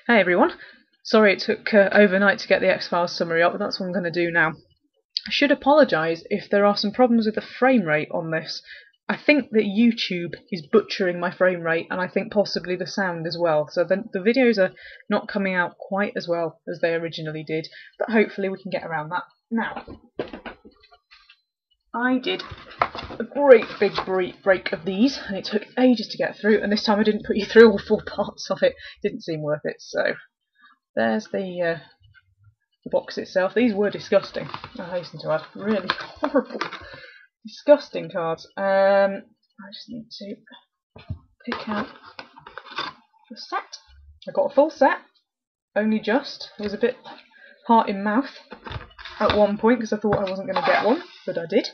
Hey everyone, sorry it took overnight to get the X-Files summary up, but that's what I'm going to do now. I should apologise if there are some problems with the frame rate on this. I think that YouTube is butchering my frame rate, and I think possibly the sound as well, so the videos are not coming out quite as well as they originally did, but hopefully we can get around that. Now, I did a great big break of these, and it took ages to get through, and this time I didn't put you through all 4 parts of it. It didn't seem worth it, so there's the box itself. These were disgusting, I hasten to add. Really horrible, disgusting cards. I just need to pick out the set. I got a full set, only just. I was a bit heart in mouth at one point because I thought I wasn't going to get one, but I did.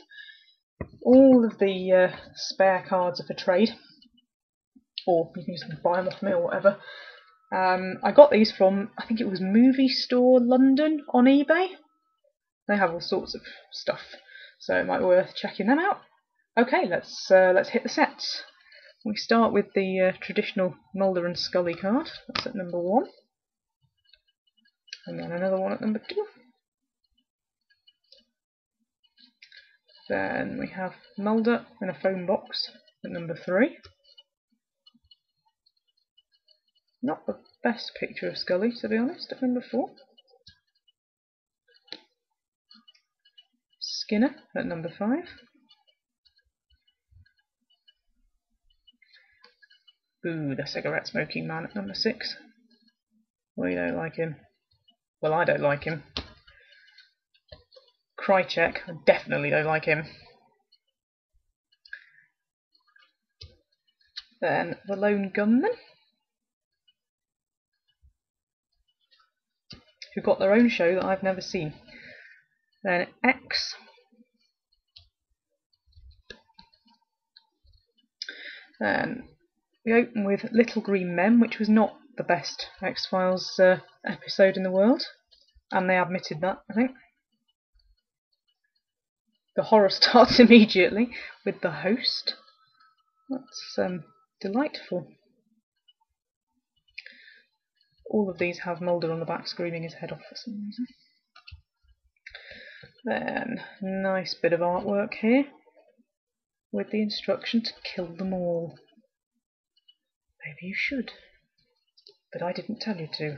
All of the spare cards are for trade, or you can just buy them off me or whatever. I got these from, I think it was Movie Store London on eBay. They have all sorts of stuff, so it might be worth checking them out. Okay, let's hit the sets. We start with the traditional Mulder and Scully card. That's at number 1, and then another one at number 2. Then we have Mulder in a phone box at number 3. Not the best picture of Scully, to be honest, at number 4. Skinner at number 5. Ooh, the cigarette smoking man at number 6. We don't like him. Well, I don't like him. Krychek, I definitely don't like him. Then the Lone Gunman, who got their own show that I've never seen. Then X. Then we open with Little Green Men, which was not the best X-Files episode in the world, and they admitted that, I think. The horror starts immediately with the host. That's delightful. All of these have Mulder on the back screaming his head off for some reason. Then, nice bit of artwork here with the instruction to kill them all. Maybe you should, but I didn't tell you to.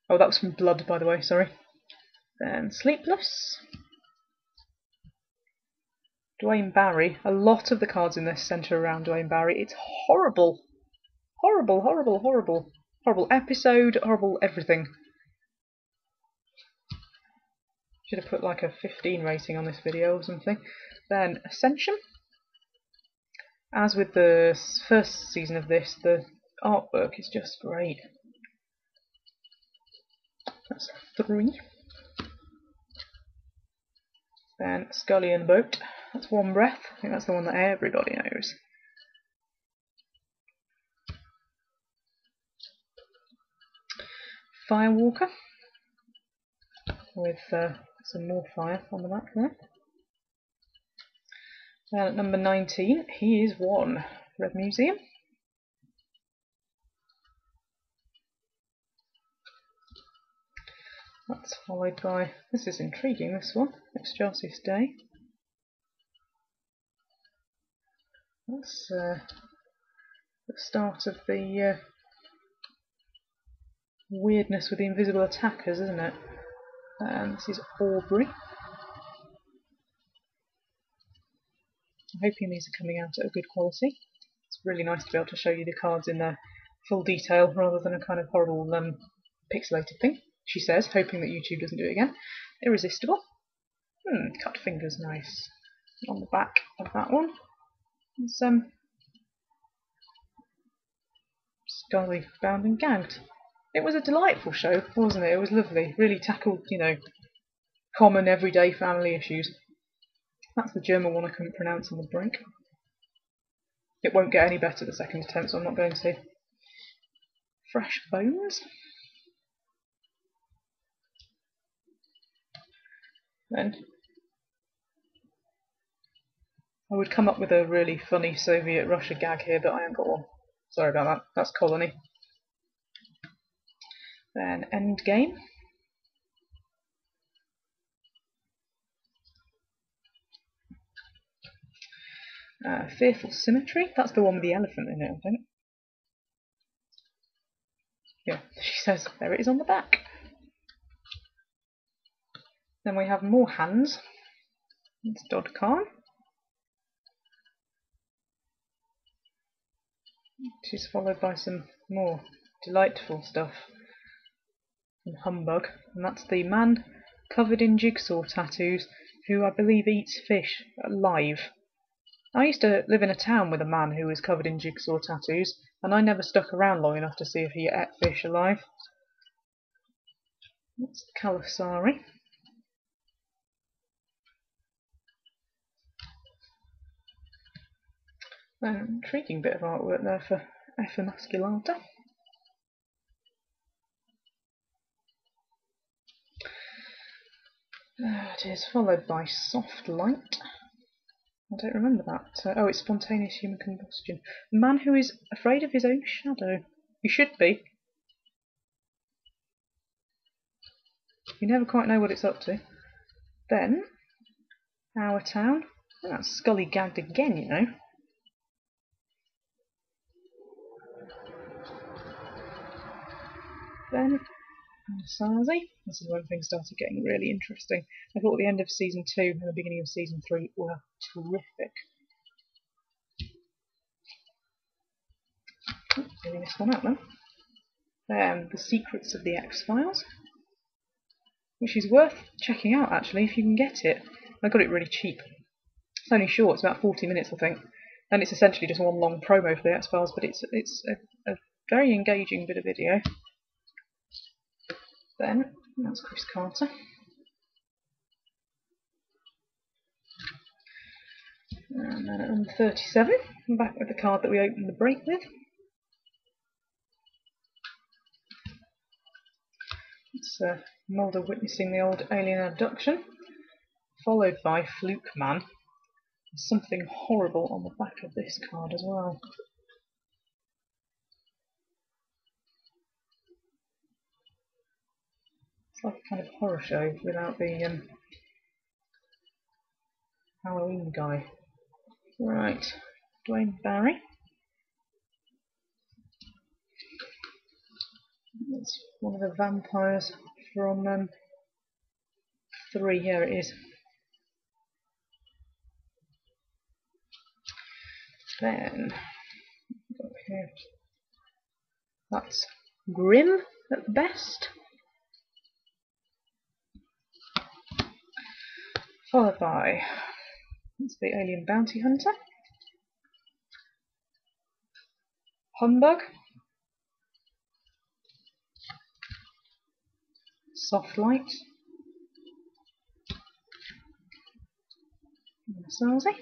Oh, that was from Blood, by the way, sorry. Then Sleepless. Duane Barry. A lot of the cards in this centre around Duane Barry. It's horrible. Horrible, horrible, horrible. Horrible episode, horrible everything. Should have put like a 15 rating on this video or something. Then Ascension. As with the first season of this, the artwork is just great. That's 3. Then Scully and the Boat. That's One Breath. I think that's the one that everybody knows. Firewalker. With some more fire on the back there. Then at number 19, He Is One. Red Museum. That's followed by, this is intriguing, this one, It's Justice Day. That's the start of the weirdness with the invisible attackers, isn't it? And this is Aubrey. I'm hoping these are coming out at a good quality. It's really nice to be able to show you the cards in their full detail rather than a kind of horrible pixelated thing. She says, hoping that YouTube doesn't do it again. Irresistible. Cut fingers, nice. On the back of that one, it's Scully bound and gagged. It was a delightful show, wasn't it? It was lovely. Really tackled, you know, common everyday family issues. That's the German one I couldn't pronounce on the brink. It won't get any better the second attempt, so I'm not going to. Fresh Bones. Then I would come up with a really funny Soviet-Russia gag here, but I haven't got one. Sorry about that. That's Colony. Then Endgame. Fearful Symmetry. That's the one with the elephant in it, I think. Yeah, she says there it is on the back. Then we have more hands. It's Dodd Khan. She's followed by some more delightful stuff from Humbug, and that's the man covered in jigsaw tattoos who I believe eats fish alive. I used to live in a town with a man who was covered in jigsaw tattoos, and I never stuck around long enough to see if he ate fish alive. That's the Calasari. An intriguing bit of artwork there for F. emasculata. It is followed by Soft Light. I don't remember that. Oh, it's Spontaneous Human Combustion. A man who is afraid of his own shadow. He should be. You never quite know what it's up to. Then, Our Town. Oh, that's Scully gagged again, you know. Then, Anasazi. This is when things started getting really interesting. I thought the end of season 2 and the beginning of season 3 were terrific. Maybe this one out then. The Secrets of the X-Files, which is worth checking out actually if you can get it. I got it really cheap. It's only short, it's about 40 minutes I think, and it's essentially just one long promo for the X-Files, but it's a very engaging bit of video. Then, that's Chris Carter. And then at number 37, I'm back with the card that we opened the break with. It's Mulder witnessing the old alien abduction, followed by Fluke Man. There's something horrible on the back of this card as well. It's like a kind of horror show without the Halloween guy. Right, Dwayne Barry. It's one of the vampires from 3. Here it is. Then, here. That's Grim at the best. Followed by, it's the Alien Bounty Hunter. Humbug. Soft Light. Anasazi.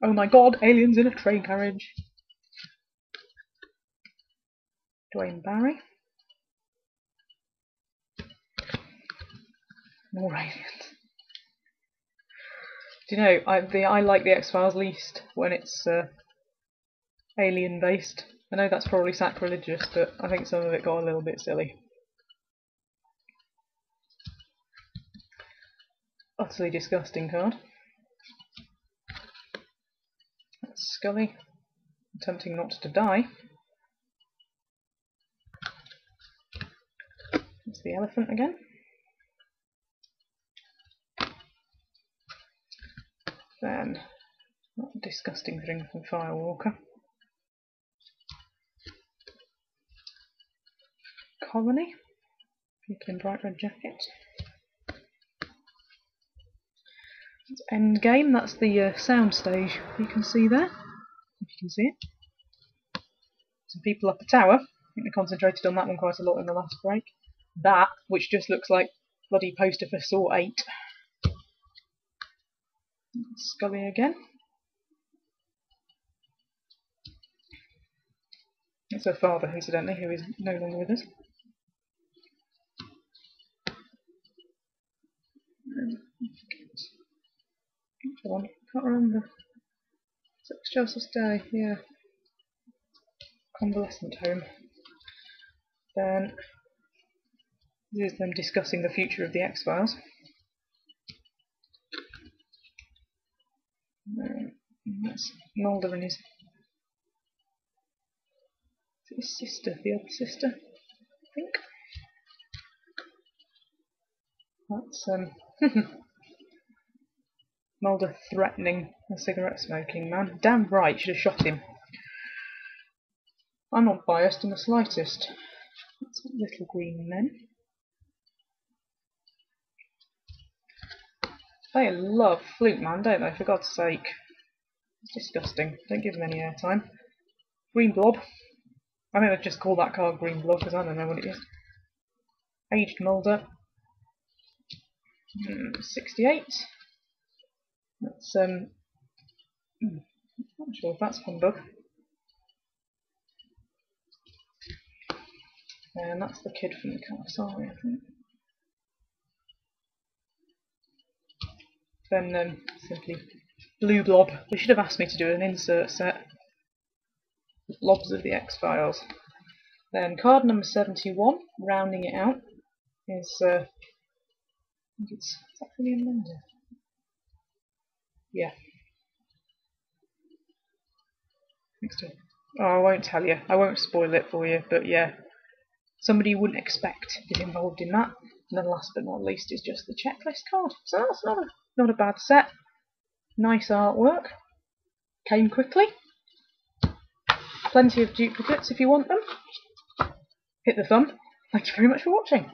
Oh my god, aliens in a train carriage. Dwayne Barry. More aliens. Do you know, I like the X-Files least when it's alien based. I know that's probably sacrilegious, but I think some of it got a little bit silly. Utterly disgusting card. That's Scully, attempting not to die. It's the elephant again. Then, that disgusting thing from Firewalker. Colony, people in bright red jackets. It's Endgame, that's the sound stage you can see there, if you can see it. Some people up a tower. I think they concentrated on that one quite a lot in the last break. That, which just looks like bloody poster for Saw 8. Scully again. It's her father, incidentally, who is no longer with us. Which one? Can't remember. Joseph's Day, yeah. Convalescent home. Then this is them discussing the future of the X-Files. That's Mulder and his sister, the other sister, I think. That's Mulder threatening a cigarette smoking man. Damn right, should have shot him. I'm not biased in the slightest. That's little green men. They love Flute Man, don't they, for God's sake. It's disgusting. Don't give them any airtime. Green Blob. I think I'd just call that card Green Blob because I don't know what it is. Aged Mulder. 68. That's I'm not sure if that's Humbug. And that's the kid from the Calypsari, I think. Then simply Blue Blob. They should have asked me to do an insert set. Blobs of the X-Files. Then card number 71, rounding it out, is I think is that William Lender? Yeah. Next to it. Oh, I won't tell you. I won't spoil it for you, but yeah. Somebody you wouldn't expect is involved in that. And then last but not least is just the checklist card. So that's not a bad set. Nice artwork. Came quickly. Plenty of duplicates if you want them. Hit the thumb. Thank you very much for watching.